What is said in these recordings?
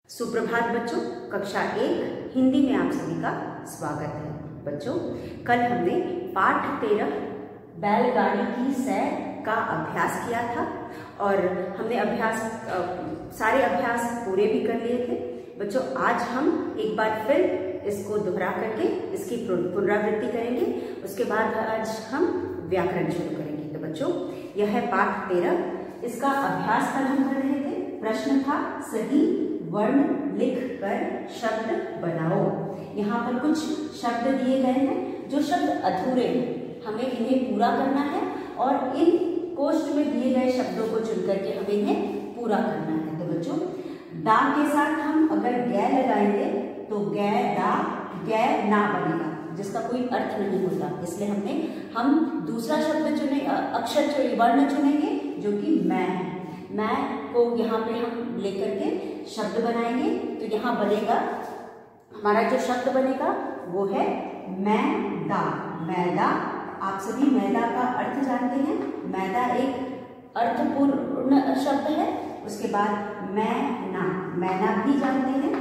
सुप्रभात बच्चों, कक्षा 1 हिंदी में आप सभी का स्वागत है। बच्चों, कल हमने पाठ 13 बैलगाड़ी की सैर का अभ्यास किया था और हमने सारे अभ्यास पूरे भी कर लिए थे। बच्चों, आज हम एक बार फिर इसको दोहरा करके इसकी पुनरावृत्ति करेंगे। उसके बाद आज हम व्याकरण शुरू करेंगे। तो बच्चों, यह है पाठ 13। इसका अभ्यास कल हम कर रहे थे। प्रश्न था सही वर्ण लिख कर शब्द बनाओ। यहाँ पर कुछ शब्द दिए गए हैं जो शब्द अधूरे हैं, हमें इन्हें पूरा करना है और इन कोष्ठ में दिए गए शब्दों को चुन करके हमें इन्हें पूरा करना है। तो बच्चों, दा के साथ हम अगर गै लगाएंगे तो गै दा गै ना बनेगा, जिसका कोई अर्थ नहीं होता। इसलिए हम दूसरा शब्द चुने, अक्षर वर्ण चुनेंगे जो कि मैं है। मैं को यहाँ पे हम लेकर के शब्द बनाएंगे। तो यहाँ बनेगा, हमारा जो शब्द बनेगा वो है मैदा। मैदा, आप सभी मैदा का अर्थ जानते हैं। मैदा एक अर्थपूर्ण शब्द है। उसके बाद मैना भी जानते हैं।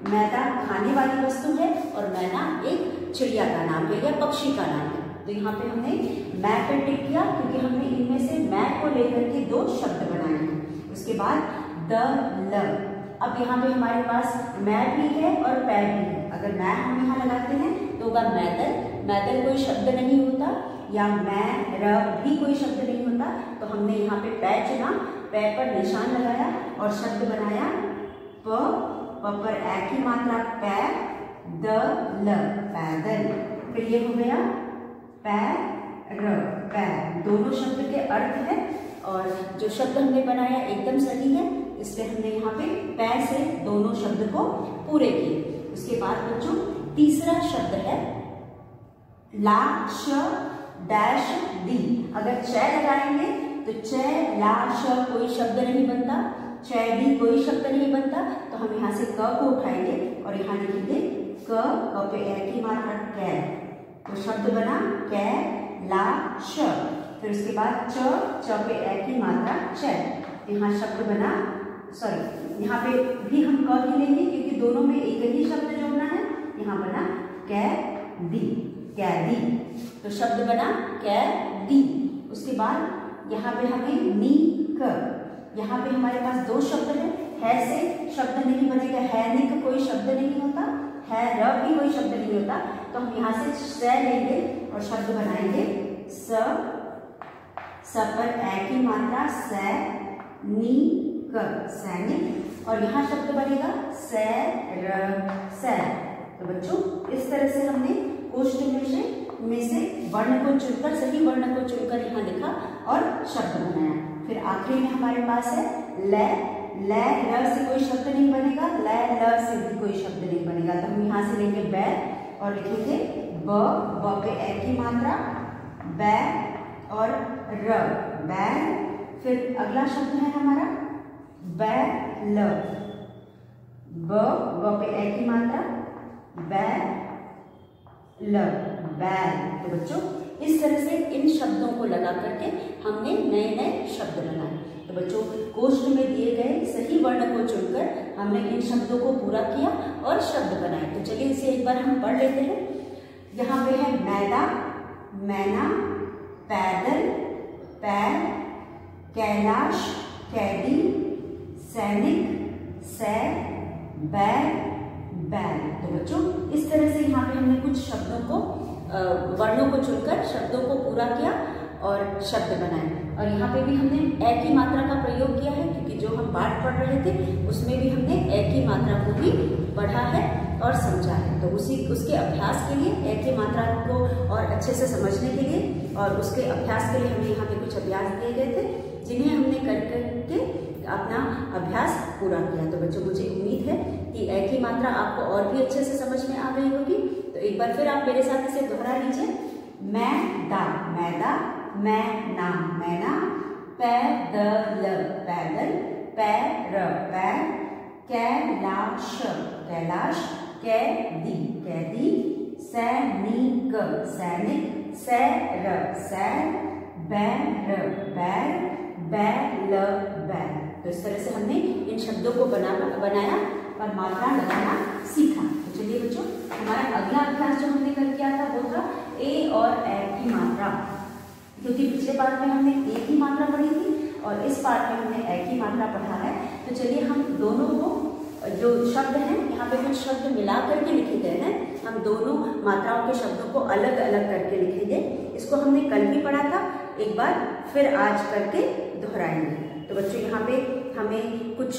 मैदा खाने वाली वस्तु है और मैना एक चिड़िया का नाम है या पक्षी का नाम है। तो यहाँ पे हमने मैं पे टिक किया क्योंकि हमने इनमें से मैं को लेकर के 2 शब्द बनाए हैं। उसके बाद द ल। अब यहाँ पे हमारे पास मैं भी है और पै भी है। अगर मैं हम यहाँ लगाते हैं तो होगा मैदल। मैदल कोई शब्द नहीं होता, या मैं र भी कोई शब्द नहीं होता। तो हमने यहाँ पे पै चुना, पै पर निशान लगाया और शब्द बनाया प पर ए की मात्रा पै, द ल पैदल। फिर ये हो गया पैर। दोनों शब्द के अर्थ है और जो शब्द हमने बनाया एकदम सही है, इसलिए हमने यहाँ पे पैर से दोनों शब्द को पूरे किए। उसके बाद बच्चों, तीसरा शब्द है ला श डैश दी। अगर च लगाएंगे तो च ला श कोई शब्द नहीं बनता, च दी कोई शब्द नहीं बनता। तो हम यहाँ से क को उठाएंगे और यहाँ लिखेंगे क पे ए की मात्रा कै। तो शब्द बना कै ला श। फिर उसके बाद च पे ए की मात्रा च। यहाँ शब्द बना, यहाँ पे भी हम क ही लेंगे क्योंकि दोनों में एक ही शब्द जोड़ना है। यहाँ बना कै दी, कैदी। तो शब्द बना कै दी। उसके बाद यहाँ पे हमें नी क। यहाँ पे हमारे पास 2 शब्द है से शब्द नहीं बनेगा, है निक कोई शब्द नहीं होता, है र भी कोई शब्द नहीं होता। तो हम यहाँ से स लेंगे और शब्द बनाएंगे स पर ए की मात्रा सै नी क, सैनिक। और यहाँ शब्द बनेगा सैर। तो बच्चों, इस तरह से हमने कोष्ठ में से वर्ण को चुनकर, सही वर्ण को चुनकर यहाँ लिखा और शब्द बनाया। फिर आखिरी में हमारे पास है ल से कोई शब्द नहीं बनेगा, ल से भी कोई शब्द नहीं बनेगा। तो हम यहाँ से लेंगे बैर और लिखेंगे ब पे ए की मात्रा बै और र, बैर। फिर अगला शब्द है हमारा बैल। ब पे ए की मात्रा बैल, बैल। तो बच्चों, इस तरह से इन शब्दों को लगा करके हमने नए शब्द बनाए। तो बच्चों, कोष्ठ में दिए गए सही वर्ण को चुनकर हमने इन शब्दों को पूरा किया और शब्द बनाए। तो चलिए इसे एक बार हम पढ़ लेते हैं। यहाँ पे है मैदा, मैना, पैदल, पैर, कैलाश, कैदी, सैनिक, सैर, बैल, बैल। तो बच्चों, इस तरह से यहाँ पे हमने कुछ शब्दों को, वर्णों को चुनकर शब्दों को पूरा किया और शब्द बनाए। और यहाँ पे भी हमने ए की मात्रा का प्रयोग किया है क्योंकि जो हम पाठ पढ़ रहे थे उसमें भी हमने ए की मात्रा को भी पढ़ा है और समझा है। तो उसके अभ्यास के लिए, ए की मात्रा को और अच्छे से समझने के लिए और उसके अभ्यास के लिए हमें यहाँ पे कुछ अभ्यास दिए गए थे जिन्हें हमने करके अपना अभ्यास पूरा किया। तो बच्चों, मुझे उम्मीद है कि ए की मात्रा आपको और भी अच्छे से समझ में आ गई होगी। तो एक बार फिर आप मेरे साथ इसे दोहरा लीजिए। मैदा, मैना, मैना, पैदल, पैदल, पैर, पैर, कैलाश, कैलाश, कैदी, कैदी, सैनिक, सैनिक, सैर, बैर, बैल, बैल। तो इस तरह से हमने इन शब्दों को बनाया पर मात्रा लगाना सीखा। तो चलिए बच्चों, हमारा अगला अभ्यास जो हमने कल किया था वो था ए और ए की मात्रा, क्योंकि पिछले पार्ट में हमने ए की मात्रा पढ़ी थी और इस पार्ट में हमने ए की मात्रा पढ़ा है। तो चलिए हम दोनों को जो शब्द हैं, यहाँ पे कुछ शब्द मिला करके लिखे गए हैं, हम दोनों मात्राओं के शब्दों को अलग अलग करके लिखेंगे। इसको हमने कल भी पढ़ा था, एक बार फिर आज करके दोहराएंगे। तो बच्चों यहाँ पे हमें कुछ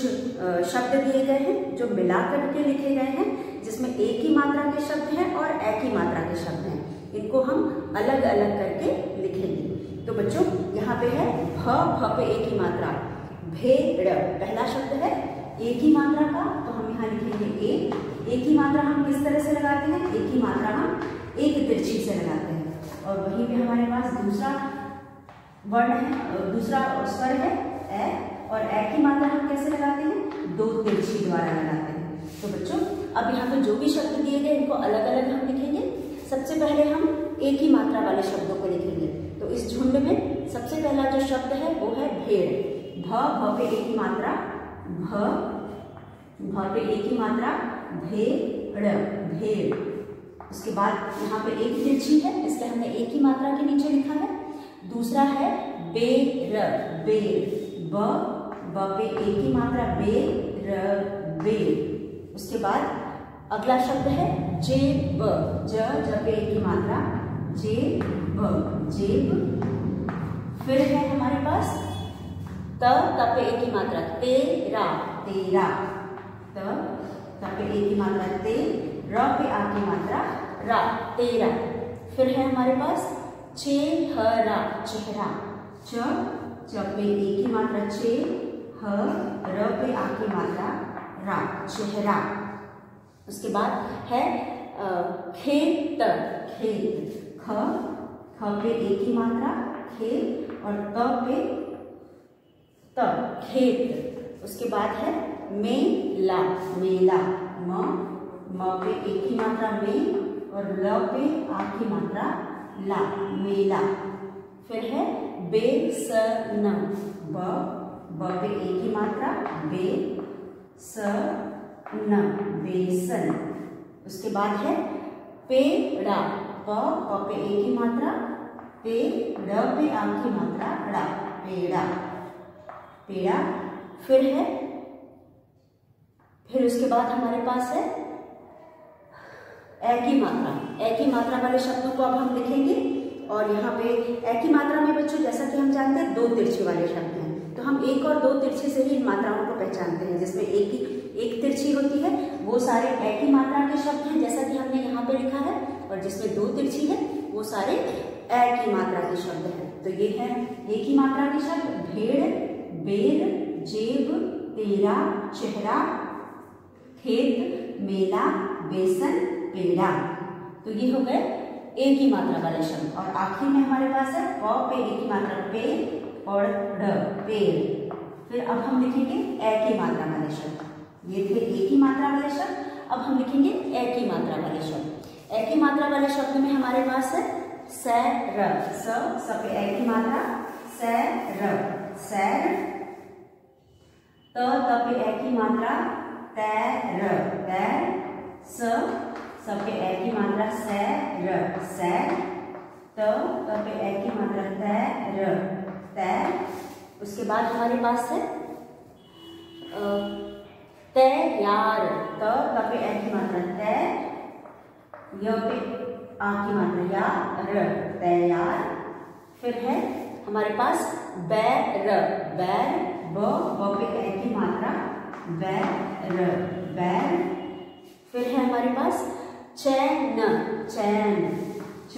शब्द दिए गए हैं जो मिला करके लिखे गए हैं, जिसमें ए की मात्रा के शब्द हैं और ए की मात्रा के शब्द हैं। इनको हम अलग अलग करके लिखेंगे। तो बच्चों यहाँ पे है भ पे ए की मात्रा, भेड़ पहला शब्द है ए की मात्रा का, तो हम यहाँ लिखेंगे ए की मात्रा हम किस तरह से लगाते हैं, ए की मात्रा हम एक तिरछी से लगाते हैं। और वहीं पे हमारे पास दूसरा वर्ण है, दूसरा स्वर है ए, और ए की मात्रा हम कैसे लगाते हैं, दो तिरछी द्वारा लगाते हैं। तो बच्चों अब यहाँ पे जो भी शब्द दिए गए इनको अलग अलग हम लिखेंगे। सबसे पहले हम ए की मात्रा वाले शब्दों को लिखेंगे। तो इस झुंड में सबसे पहला जो शब्द है वो है भेड़। भ पे ए की मात्रा, भ पे ए की मात्रा, भेड़ भेड़। उसके बाद यहाँ पे एक तिरछी है, इसलिए हमने ए की मात्रा के नीचे लिखा है। दूसरा है बेर, बेर ब पे ए की मात्रा, बेर बेर। उसके बाद अगला शब्द है जेब, ज पे ए की मात्रा, जेब जेब। फिर है हमारे पास त पे ए की मात्रा, तेरा तेरा, त पे ए की मात्रा ते, र पे आ की मात्रा रा, तेरा। फिर है हमारे पास चेहरा, चेहरा, च पे ए की मात्रा चे, ह र पे आ की मात्रा रा, चेहरा। उसके बाद है खेत, खेत, ख पे ए की मात्रा, खेत, और त पे त, खेत। उसके बाद है मेला, मेला, म पे ए की मात्रा मे, और ल पे आ की मात्रा ला, मेला। फिर है बेसन, ब पे ए की मात्रा, बे स न, बेसन। उसके बाद है पेड़ा, प पे ए की मात्रा, पे ड़ पे आ की मात्रा ड़ा, पेड़ा पेड़ा। फिर उसके बाद हमारे पास है ए की मात्रा। ए की मात्रा वाले शब्दों को अब हम लिखेंगे। और यहाँ पे ए की मात्रा में बच्चों जैसा कि हम जानते हैं दो तिरछे वाले शब्द हैं, तो हम एक और दो तिरछे से ही इन मात्राओं को पहचानते हैं। जिसमें एक तिरछी होती है वो सारे ए की मात्रा के शब्द हैं, जैसा कि हमने यहाँ पे लिखा है, और जिसमें दो तिरछी है वो सारे ए की मात्रा के शब्द हैं। तो ये है ए की मात्रा के शब्द, भेड़, बेर, जेब, तेरा, चेहरा, खेत, मेला, बेसन, पेड़ा। तो ये हो गए ए की मात्रा वाले शब्द। और आखिर में हमारे पास है प पे ए की मात्रा, पे और ड़, पेड़। फिर अब हम लिखेंगे ए की मात्रा वाले शब्द। ये थे ए की मात्रा वाले शब्द। अब हम लिखेंगे ए की मात्रा वाले शब्द। ए की मात्रा वाले शब्द में हमारे पास है सैर, स पे ए की मात्रा, सैर, सैर। त पे ए की मात्रा, तैर, तैर। स पे ए की मात्रा, सैर, सैर। त पे ए की मात्रा, तैर, तैर। उसके बाद हमारे पास है तैयार, त पे ए की मात्रा, तै, य पे आ की मात्रा, यार, तैयार। फिर है हमारे पास बैर, बैर, ब पे ए की मात्रा, बैर, बैर। फिर है हमारे पास चैन, चैन, च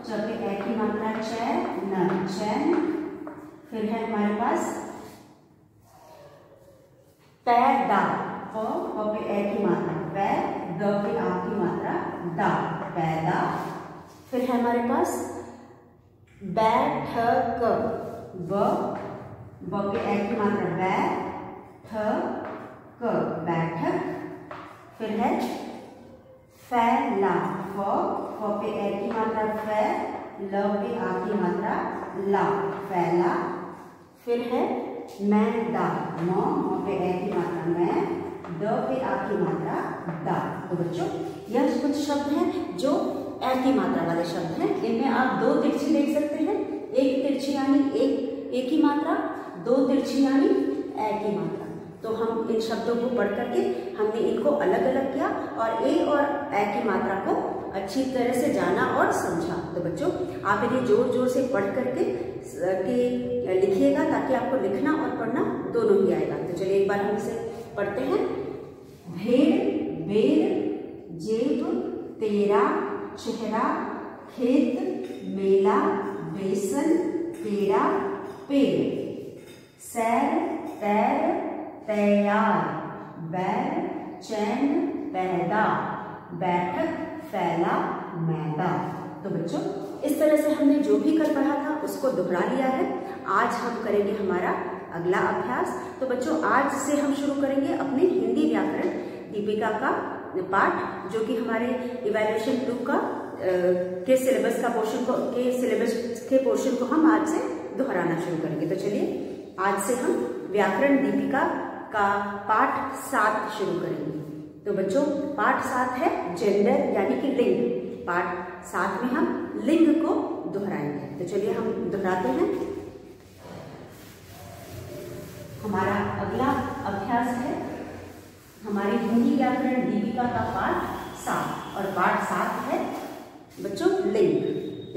पे ए की मात्रा, चैन, चैन। फिर है हमारे पास पैदा, प पे ए की मात्रा, पै, द पे आ की मात्रा, दा, पैदा। फिर है हमारे पास बैठक, ब पे ए की मात्रा, बै, ठ, क, बैठक। फिर है फैला, फ पे ए की मात्रा, फै, ल पे आ की मात्रा, ला, फैला। फिर है मैदा, म पे ए की मात्रा, मैं, द द पे आ की मात्रा दा। तो बच्चों यह कुछ शब्द हैं जो ए की मात्रा वाले शब्द हैं। इनमें आप दो तिरछी देख सकते हैं, एक तिरछी यानी एक की मात्रा, दो तिरछी यानी ए की मात्रा। तो हम इन शब्दों को पढ़ करके हमने इनको अलग अलग किया और ए और ए की मात्रा को अच्छी तरह से जाना और समझा। तो बच्चों आप इन्हें जोर जोर से पढ़ करके लिखिएगा ताकि आपको लिखना और पढ़ना दोनों ही आएगा। तो चलिए एक बार हम इसे पढ़ते हैं। भेड़ बेर जेब तेरा चेहरा खेत मेला बेसन पेड़ा पेड़ सैर तैर तैयार बैर चैन पैदा बैठक फैला मैदा। तो बच्चों इस तरह से हमने जो भी कल पढ़ा था उसको दोहरा लिया है। आज हम करेंगे हमारा अगला अभ्यास। तो बच्चों आज से हम शुरू करेंगे अपने हिंदी व्याकरण दीपिका का पाठ, जो कि हमारे इवैल्यूएशन 2 का के सिलेबस के पोर्शन को हम आज से दोहराना शुरू करेंगे। तो चलिए आज से हम व्याकरण दीपिका का पाठ 7 शुरू करेंगे। तो बच्चों पाठ 7 है जेंडर यानी कि लिंग। पाठ 7 में हम लिंग को दोहराएंगे। तो चलिए हम दोहराते हैं। हमारा अगला अभ्यास है हमारी हिंदी व्याकरण दीपिका का पाठ 7 और पाठ 7 है बच्चों लिंग।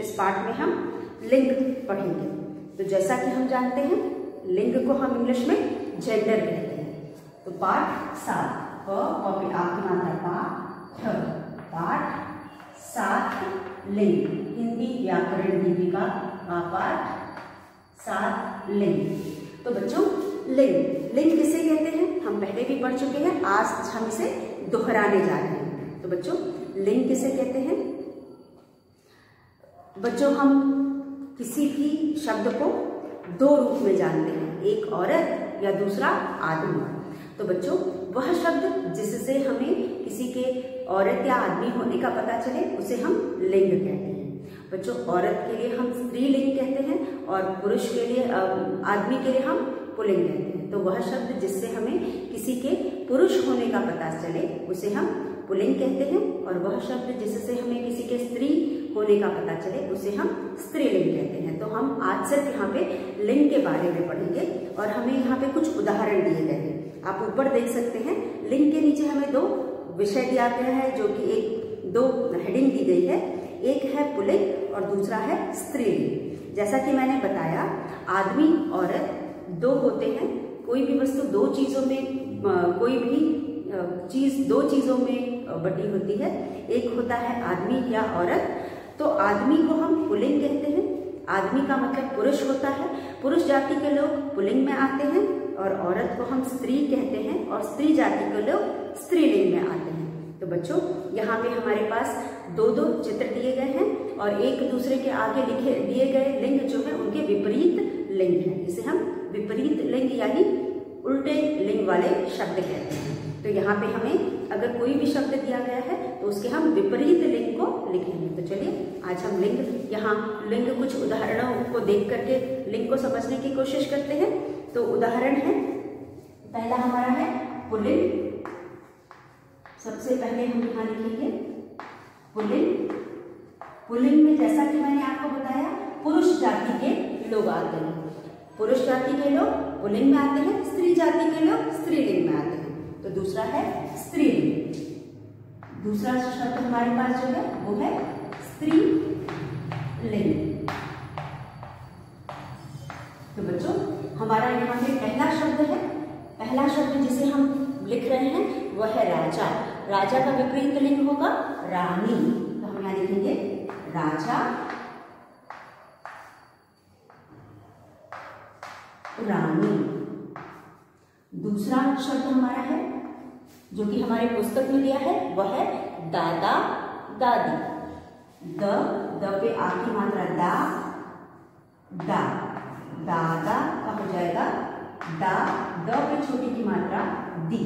इस पाठ में हम लिंग पढ़ेंगे। तो जैसा कि हम जानते हैं लिंग को हम इंग्लिश में जेंडर कहते हैं। तो पाठ 7 आपकी मात्रा पाठ 7 लिंग। हिंदी व्याकरण दीपिका का पाठ 7 लिंग। तो बच्चों लिंग किसे कहते हैं हम पहले भी पढ़ चुके हैं, आज हम इसे दोहराने जा रहे हैं। तो बच्चों लिंग किसे कहते हैं? बच्चों हम किसी भी शब्द को दो रूप में जानते हैं, एक औरत या दूसरा आदमी। तो बच्चों वह शब्द जिससे हमें किसी के औरत या आदमी होने का पता चले उसे हम लिंग कहते हैं। बच्चों औरत के लिए हम स्त्रीलिंग कहते हैं और पुरुष के लिए आदमी के लिए हम पुल्लिंग कहते हैं। तो वह शब्द जिससे हमें किसी के पुरुष होने का पता चले उसे हम पुल्लिंग कहते हैं और वह शब्द जिससे हमें किसी के स्त्री होने का पता चले उसे हम स्त्रीलिंग कहते हैं। तो हम आज सिर्फ यहाँ पे लिंग के बारे में पढ़ेंगे और हमें यहाँ पे कुछ उदाहरण दिए गए हैं। आप ऊपर देख सकते हैं लिंग के नीचे हमें 2 विषय दिया गया है, जो कि 2 हेडिंग दी गई है। एक है पुल्लिंग और दूसरा है स्त्रीलिंग। जैसा कि मैंने बताया आदमी औरत 2 होते हैं। कोई भी वस्तु 2 चीजों में कोई भी चीज 2 चीजों में बटी होती है। एक होता है आदमी या औरत। तो आदमी को हम पुल्लिंग कहते हैं। आदमी का मतलब पुरुष होता है। पुरुष जाति के लोग पुल्लिंग में आते हैं और औरत को हम स्त्री कहते हैं और स्त्री जाति के लोग स्त्रीलिंग में आते हैं। तो बच्चों यहाँ पे हमारे पास 2 चित्र दिए गए हैं और एक दूसरे के आगे दिए गए लिंग जो है उनके विपरीत लिंग है। इसे हम विपरीत लिंग यानी उल्टे लिंग वाले शब्द कहते हैं। तो यहाँ पे हमें अगर कोई भी शब्द दिया गया है तो उसके हम विपरीत लिंग को लिखेंगे। तो चलिए आज हम यहाँ लिंग कुछ उदाहरणों को देख करके लिंग को समझने की कोशिश करते हैं। तो उदाहरण है पहला हमारा है पुल्लिंग। सबसे पहले हम यहाँ लिखेंगे पुल्लिंग। पुल्लिंग में जैसा कि मैंने आपको बताया पुरुष जाति के लोग आते हैं। पुरुष जाति के लोग पुल्लिंग में आते हैं, स्त्री जाति के लोग स्त्रीलिंग में आते हैं। तो दूसरा है स्त्रीलिंग। दूसरा शब्द हमारे पास जो है वो है स्त्रीलिंग। तो बच्चों हमारा यहाँ पे पहला शब्द है। पहला शब्द जिसे हम लिख रहे हैं वह है राजा। राजा का विपरीत लिंग होगा रानी। तो हम यहाँ लिखेंगे राजा रानी। दूसरा शब्द हमारा है जो कि हमारे पुस्तक में दिया है वह है दादा दादी। द पे आ की मात्रा दा दादा का हो जाएगा दा। द पे छोटी की मात्रा दी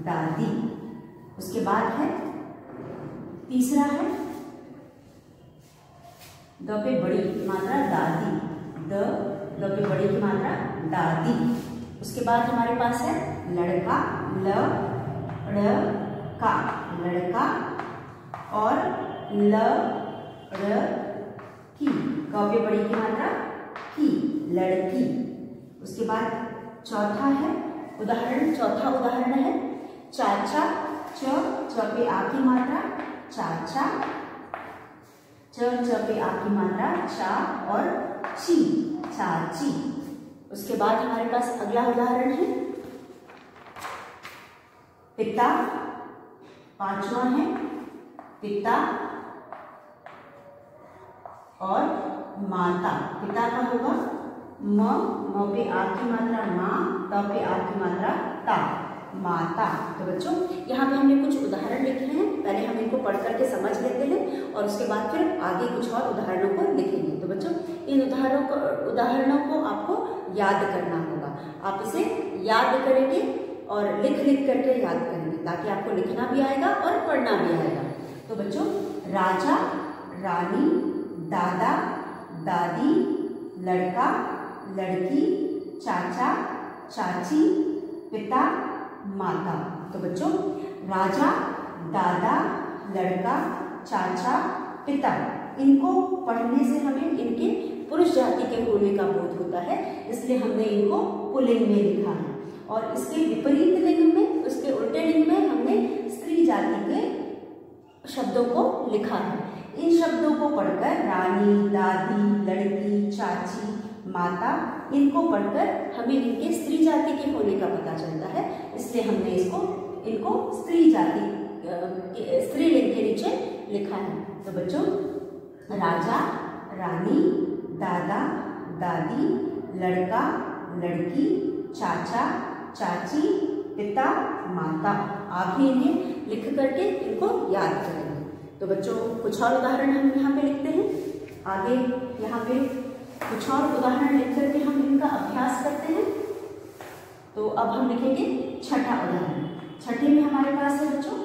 दादी। उसके बाद है तीसरा है द पे बड़ी मात्रा दादी। द पे बड़ी की मात्रा दादी। उसके बाद हमारे पास है लड़का ल लड़का, लड़का, और लड़की, क पे बड़ी की मात्रा की, लड़की। उसके बाद चौथा है उदाहरण, चौथा उदाहरण है चाचा, च पे आ की मात्रा चाचा, च पे आ की मात्रा चा, और ची, चाची। उसके बाद हमारे पास अगला उदाहरण है पिता, पांचवा है पिता और माता। पिता का होगा म पे आ की मात्रा माँ, त पे आ की मात्रा ता, माता। तो बच्चों यहाँ पे हमने कुछ उदाहरण लिखे हैं, पहले हम इनको पढ़ करके समझ लेते हैं और उसके बाद फिर आगे कुछ और उदाहरणों को लिखेंगे। तो बच्चों इन उदाहरणों को आपको याद करना होगा। आप इसे याद करेंगे और लिख करके याद करेंगे ताकि आपको लिखना भी आएगा और पढ़ना भी आएगा। तो बच्चों राजा, रानी, दादा, दादी, लड़का, लड़की, चाचा, चाची, पिता, माता। तो बच्चों राजा, दादा, लड़का, चाचा, पिता, इनको पढ़ने से हमें इनके पुरुष जाति के होने का बोध होता है, इसलिए हमने इनको पुल्लिंग में लिखा है। और इसके विपरीत लिंग में, उसके उल्टे लिंग में हमने स्त्री जाति के शब्दों को लिखा है। इन शब्दों को पढ़कर रानी, दादी, लड़की, चाची, माता, इनको पढ़कर हमें इनके स्त्री जाति के होने का पता चलता है, इसलिए हमने इनको स्त्री जाति, स्त्रीलिंग के नीचे लिखा है। तो बच्चों राजा, रानी, दादा, दादी, लड़का, लड़की, चाचा, चाची, पिता, माता। आप भी इन्हें लिख करके इनको याद करेंगे। तो बच्चों कुछ और उदाहरण हम यहाँ पे लिखते हैं। आगे यहाँ पे कुछ और उदाहरण लिख करके हम इनका अभ्यास करते हैं। तो अब हम लिखेंगे छठा उदाहरण। छठे में हमारे पास है बच्चों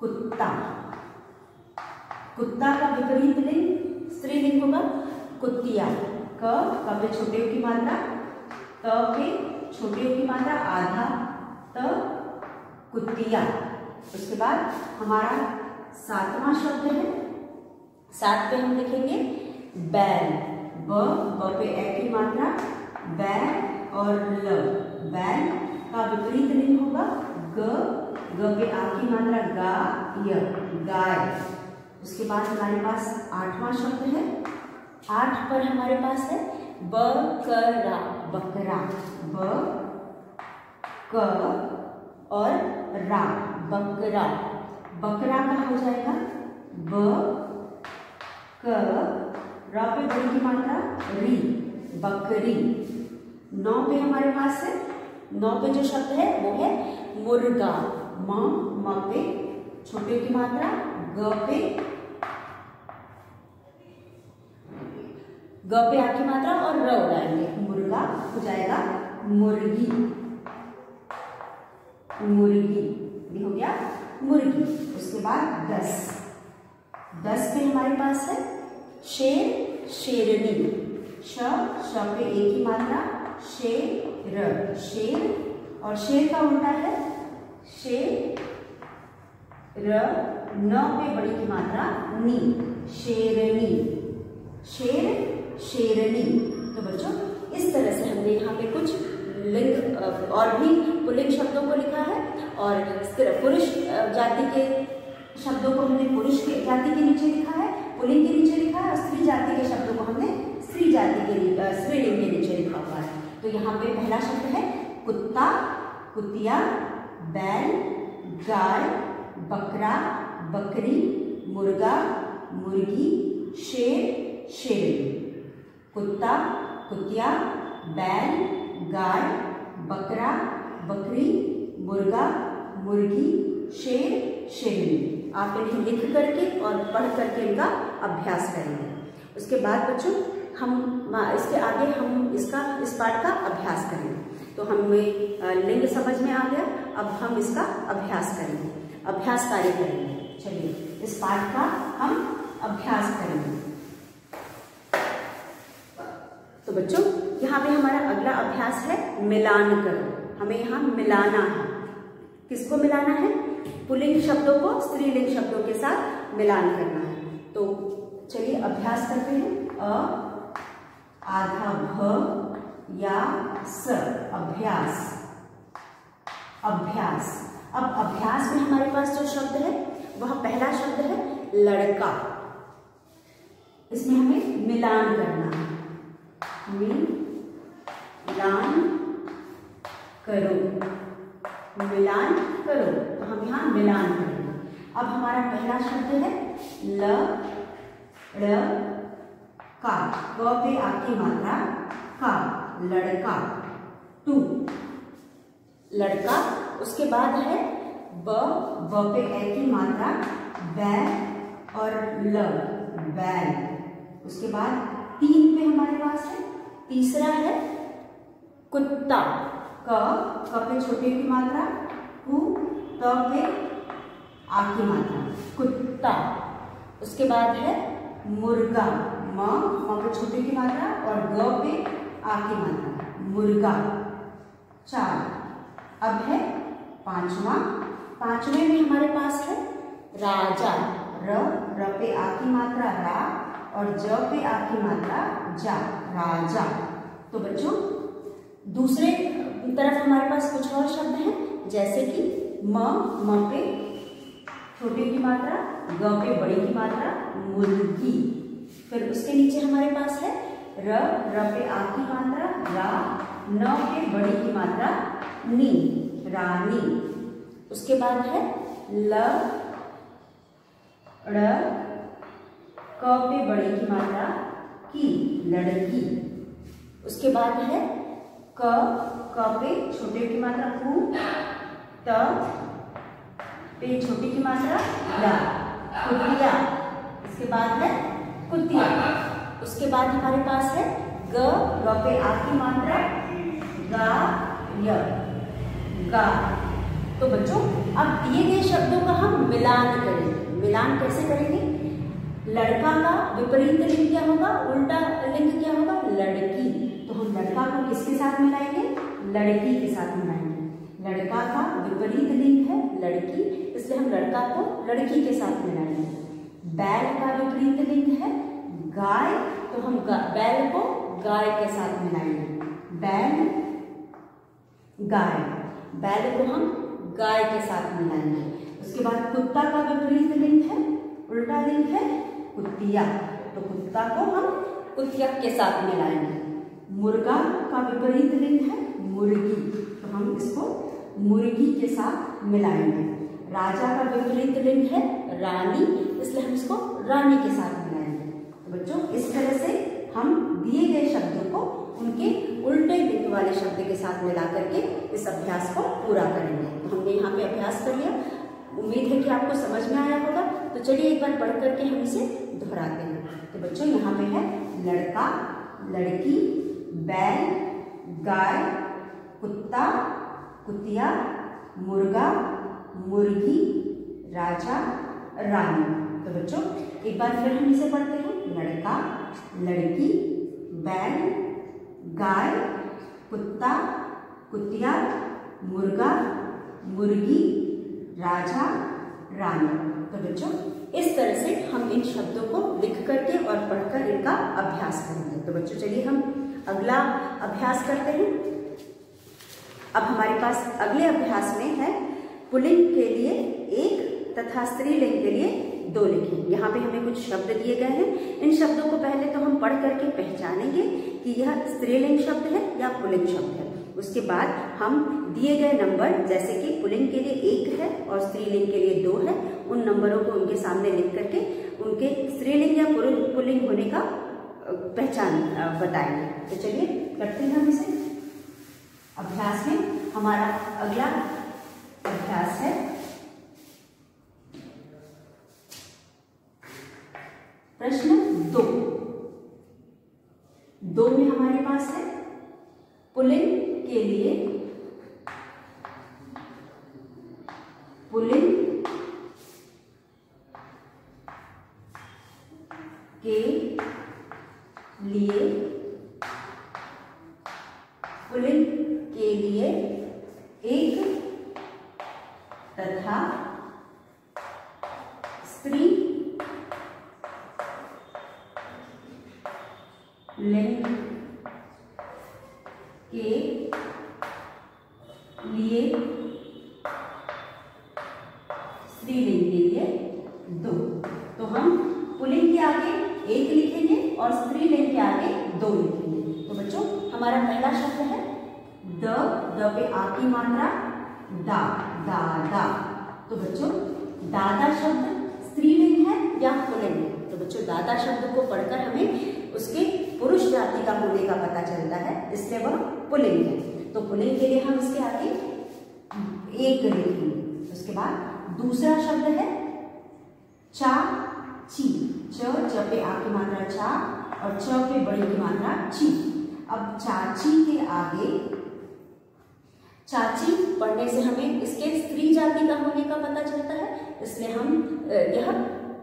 कुत्ता। कुत्ता का विपरीत लिंग स्त्रीलिंग होगा कुत्तिया। क पे छोटे की मात्रा, त पे छोटे की मात्रा आधा, त कुत्तिया। उसके बाद हमारा सातवां शब्द है, 7 पे हम लिखेंगे बैल। ब पे ए की मात्रा बैल और ल, बैल का विपरीत लिंग होगा ग पे आ की मात्रा गा, य, गाय। उसके बाद हमारे पास 8वां शब्द है। 8 पर हमारे पास है बकरा, बकरा। ब क और रा, बकरा। बकरा का हो जाएगा ब क, रा पे बड़ी की मात्रा री, बकरी। 9 पे हमारे पास है, 9 पे जो शब्द है वो है मुर्गा। म पे छोटे की मात्रा, ग पे आ की मात्रा और र उड़ाएंगे, मुर्गा हो जाएगा मुर्गी, मुर्गी। ये हो गया मुर्गी। उसके बाद 10 पे हमारे पास है शेर, शेरनी। श पे एक ही मात्रा शेर, शेर। और शेर का उल्टा है शेर, न पे बड़ी की मात्रा नी, शेरनी, शेर, शेरनी। तो बच्चों इस तरह से हमने यहाँ पे कुछ लिंग और भी पुल्लिंग शब्दों को लिखा है और पुरुष जाति के शब्दों को हमने पुरुष के जाति के नीचे लिखा है, पुल्लिंग के नीचे लिखा है, और स्त्री जाति के शब्दों को हमने स्त्री जाति के स्त्रीलिंग के नीचे लिखा हुआ है। तो यहाँ पे पहला शब्द है कुत्ता, कुतिया, बैल, गाय, बकरा, बकरी, मुर्गा, मुर्गी, शेर, शेरनी। कुत्ता, कुतिया, बैल, गाय, बकरा, बकरी, मुर्गा, मुर्गी, शेर, शेरनी। आप इन्हें लिख करके और पढ़ करके इनका अभ्यास करेंगे। उसके बाद बच्चों हम इसके आगे हम इस पाठ का अभ्यास करेंगे। तो हमें लिंग समझ में आ गया, अब हम इसका अभ्यास करेंगे, अभ्यास कार्य करेंगे। चलिए इस पाठ का हम अभ्यास करेंगे। तो बच्चों यहाँ पे हमारा अगला अभ्यास है मिलान करो। हमें यहाँ मिलाना है। किसको मिलाना है? पुल्लिंग शब्दों को स्त्रीलिंग शब्दों के साथ मिलान करना है। तो चलिए अभ्यास करते हैं। अ आधा भ या स, अभ्यास। अभ्यास। अब अभ्यास में हमारे पास जो शब्द है वह पहला शब्द है लड़का। इसमें हमें मिलान करना है। मिलान करो, मिलान करो, तो हम यहाँ मिलान करेंगे। अब हमारा पहला शब्द है ल ड़ का, क पे आ की मात्रा का, लड़का। टू, लड़का। उसके बाद है ब पे ए की मात्रा, बै और ल, बैल। उसके बाद 3 पे हमारे पास है तीसरा है कुत्ता। क पे छोटे की मात्रा, कु, त पे आ की मात्रा, कुत्ता। उसके बाद है मुर्गा। म पे छोटे की मात्रा और ग पे आ की मात्रा, मुर्गा। 4। अब है पांचवें में हमारे पास है राजा। र पे आ की मात्रा रा और ज पे आ की मात्रा जा, राजा। तो बच्चों दूसरे तरफ हमारे पास कुछ और शब्द हैं, जैसे कि म पे छोटे की मात्रा, ग पे बड़ी की मात्रा, मुर्गी। फिर उसके नीचे हमारे पास है र पे आ की मात्रा रा, न पे बड़ी की मात्रा नी, रानी। उसके बाद है ल ड़ क पे बड़ी की मात्रा की, लड़की। उसके बाद है क पे छोटे की मात्रा कु, त पे छोटी की मात्रा ला, कुतिया। इसके बाद है कुतिया। उसके बाद हमारे पास है ग पे आ की मात्रा गा, य, गा। तो बच्चों अब दिए गए शब्दों का हम मिलान करेंगे। मिलान कैसे करेंगे? लड़का का विपरीत लिंग क्या होगा? उल्टा लिंग क्या होगा? लड़की। तो हम लड़का को किसके साथ मिलाएंगे? लड़की के साथ मिलाएंगे। लड़का का विपरीत लिंग है लड़की, इसलिए हम लड़का को लड़की के साथ मिलाएंगे। बैल का विपरीत लिंग है गाय, तो हम बैल को गाय के साथ मिलाएंगे। बैल, गाय। बैल को हम गाय के साथ मिलाएंगे। उसके बाद कुत्ता का विपरीत लिंग है, उल्टा लिंग है कुतिया, तो कुत्ता को हम कुतिया के साथ मिलाएंगे। मुर्गा का विपरीत लिंग है मुर्गी, तो हम इसको मुर्गी के साथ मिलाएंगे। राजा का विपरीत लिंग है रानी, इसलिए हम इसको रानी के साथ मिलाएंगे। तो बच्चों इस तरह से हम दिए गए शब्दों को उनके उल्टे लिंग वाले शब्द के साथ मिला करके इस अभ्यास को पूरा करेंगे। तो हमने यहाँ पे अभ्यास कर लिया, उम्मीद है कि आपको समझ में आया होगा। तो चलिए एक बार पढ़ करके हम इसे दोहराते हैं। तो बच्चों यहाँ पे है लड़का, लड़की, बैल, गाय, कुत्ता, कुतिया, मुर्गा, मुर्गी, राजा, रानी। तो बच्चों एक बार फिर हम इसे पढ़ते हैं। लड़का, लड़की, बैल, गाय, कुत्ता, कुतिया, मुर्गा, मुर्गी, राजा, रानी। तो बच्चों इस तरह से हम इन शब्दों को लिख करके और पढ़कर इनका अभ्यास करेंगे। तो बच्चों चलिए हम अगला अभ्यास करते हैं। अब हमारे पास अगले अभ्यास में है पुल्लिंग के लिए 1 तथा स्त्रीलिंग के लिए 2 लिखें। यहाँ पे हमें कुछ शब्द दिए गए हैं। इन शब्दों को पहले तो हम पढ़ करके पहचानेंगे कि यह स्त्रीलिंग शब्द है या पुल्लिंग शब्द है। उसके बाद हम दिए गए नंबर, जैसे कि पुल्लिंग के लिए 1 है और स्त्रीलिंग के लिए 2 है, उन नंबरों को उनके सामने लिख करके उनके स्त्रीलिंग या पुल्लिंग होने का पहचान बताएंगे। तो चलिए करते हैं हम इसे। अभ्यास में हमारा अगला अभ्यास है प्रश्न 2 में हमारे पास है पुल्लिंग के लिए पुल्लिंग के लिए पुल्लिंग के लिए 1 स्त्री लिंग के लिए, स्त्रीलिंग के लिए 2। तो हम पुल्लिंग के आगे 1 लिखेंगे और स्त्रीलिंग के आगे 2 लिखेंगे। तो बच्चों हमारा पहला शब्द है द पे आ की मात्रा दा, दादा। तो बच्चों दादा शब्द स्त्रीलिंग है या पुल्लिंग है? तो बच्चों दादा शब्द को पढ़कर हमें उसके पुरुष जाति का होने का पता चलता है, इसलिए वह पुल्लिंग है। तो पुल्लिंग के लिए हम इसके आगे 1 लिखेंगे। उसके बाद दूसरा शब्द है चाची। च पे आ की मात्रा चा और च पे बड़ी की मात्रा ची। अब चाची के आगे, चाची पढ़ने से हमें इसके स्त्री जाति का होने का पता चलता है, इसलिए हम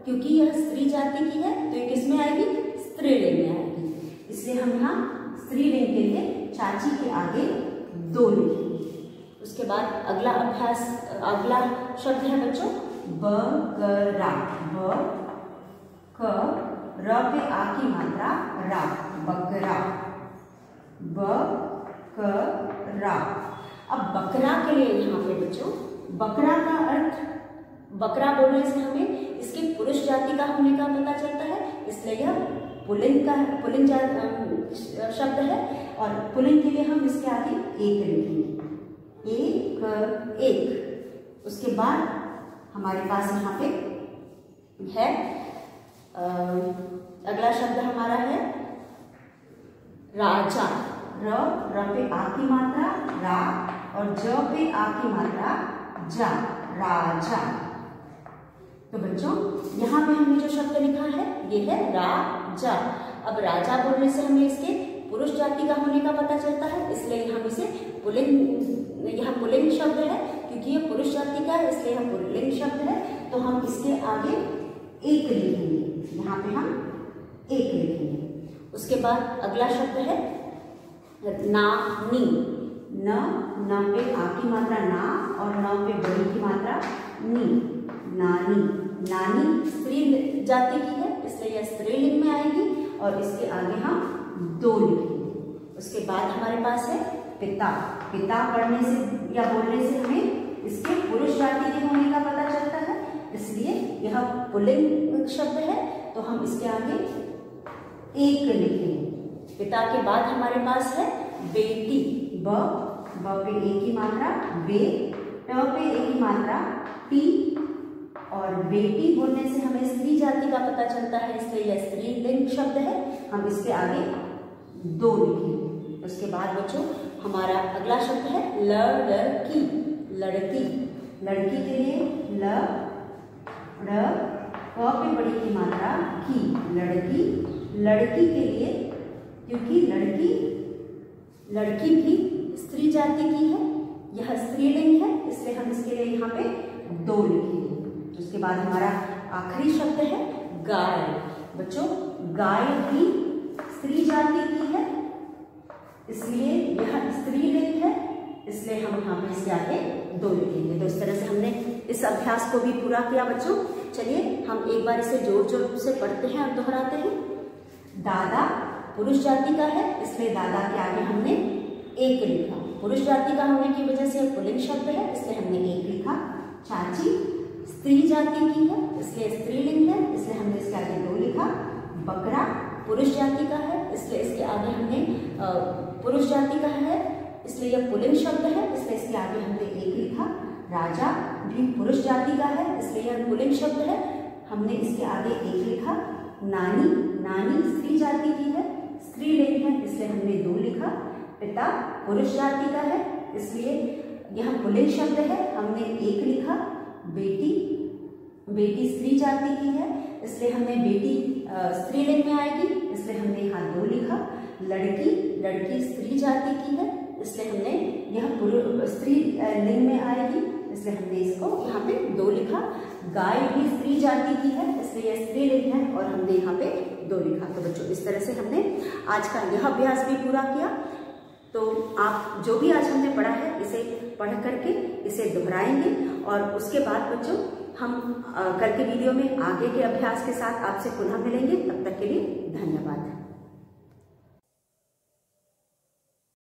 क्योंकि यह स्त्री जाति की है तो ये किस में आएगी? स्त्रीलिंग में आएगी। इसलिए हम यहाँ स्त्रीलिंग के लिए चाची के आगे 2 लिखेंगे। उसके बाद अगला शब्द है बच्चों बकरा। र पे आ की मात्रा रा, बकरा, बकरा। अब बकरा के लिए यहाँ पे बच्चों बकरा का अर्थ, बकरा बोलने से हमें इसके पुरुष जाति का होने का पता चलता है, इसलिए यह पुल्लिंग शब्द है। और पुल्लिंग के लिए हम इसके आगे 1 लिखेंगे, 1। उसके बाद हमारे पास यहाँ पे है अगला शब्द हमारा है राजा। र पे आ की मात्रा रा और ज पे आ की मात्रा जा, राजा। तो बच्चों यहाँ पे हमने जो शब्द लिखा है ये है राजा। अब राजा बोलने से हमें इसके पुरुष जाति का होने का पता चलता है, इसलिए हम इसे पुल्लिंग, यह पुल्लिंग शब्द है क्योंकि यह पुरुष जाति का है, इसलिए यह पुल्लिंग शब्द है। तो हम इसके आगे 1 लिखेंगे, यहाँ पे हम 1 लिखेंगे। उसके बाद अगला शब्द है नानी। न पे आ की मात्रा ना और न पे बड़ी की मात्रा नी, नानी। नानी स्त्री जाति की है, इसलिए यह स्त्रीलिंग में आएगी और इसके आगे हम 2 लिखेंगे। उसके बाद हमारे पास है पिता। पिता पढ़ने से या बोलने से हमें इसके पुरुष जाति के होने का पता चलता है, इसलिए यह पुल्लिंग शब्द है। तो हम इसके आगे 1 लिखेंगे। पिता के बाद हमारे पास है बेटी। ब पे ए की मात्रा बे, ट पे ए की मात्रा टी और बेटी बोलने से हमें स्त्री जाति का पता चलता है, इसलिए यह स्त्रीलिंग शब्द है। हम इसके आगे 2 लिखेंगे। उसके बाद बच्चों हमारा अगला शब्द है लड़की। लड़की, लड़की के लिए ल ड़ क पे बड़ी की मात्रा की, लड़की। लड़की के लिए क्योंकि लड़की भी स्त्री जाति की है, यह स्त्रीलिंग है, इसलिए हम इसके लिए यहाँ पे 2 लिखेंगे। उसके बाद हमारा आखिरी शब्द है गाय। बच्चों गाय भी स्त्री जाति की है, इसलिए यह स्त्रीलिंग है, इसलिए हम यहाँ पे इसके आगे 2 लिखेंगे। तो इस तरह से हमने इस अभ्यास को भी पूरा किया बच्चों। चलिए हम एक बार इसे जोर जोर से पढ़ते हैं और दोहराते हैं। दादा पुरुष जाति का है, इसलिए दादा के आगे हमने 1 लिखा। पुरुष जाति का होने की वजह से पुल्लिंग शब्द है, इसलिए हमने 1 लिखा। चाची स्त्री जाति की है, इसलिए स्त्रीलिंग है, इसलिए हमने इसके आगे 2 लिखा। बकरा पुरुष जाति का है, इसलिए इसके आगे हमने पुरुष जाति का है, इसलिए यह पुल्लिंग शब्द है, इसलिए इसके आगे हमने 1 लिखा। राजा भी पुरुष जाति का है, इसलिए यह पुल्लिंग शब्द है, हमने इसके आगे 1 लिखा। नानी, नानी स्त्री जाति की है, स्त्रीलिंग है, इसलिए हमने 2 लिखा। पिता पुरुष जाति का है, इसलिए यह पुल्लिंग शब्द है, हमने 1 लिखा। बेटी, बेटी स्त्री जाति की है, इसलिए हमने बेटी स्त्रीलिंग में आएगी, इसलिए हमने यहाँ 2 लिखा। लड़की, लड़की स्त्री जाति की है, इसलिए हमने यह स्त्री लिंग में आएगी, इसलिए हमने इसको यहाँ पे 2 लिखा। गाय भी स्त्री जाति की है, इसलिए यह स्त्रीलिंग है और हमने यहाँ पे 2 लिखा। तो बच्चों इस तरह से हमने आज का यह अभ्यास भी पूरा किया। तो आप जो भी आज हमने पढ़ा है इसे पढ़ करके इसे दोहराएंगे और उसके बाद बच्चों हम कल के वीडियो में आगे के अभ्यास के साथ आपसे पुनः मिलेंगे। तब तक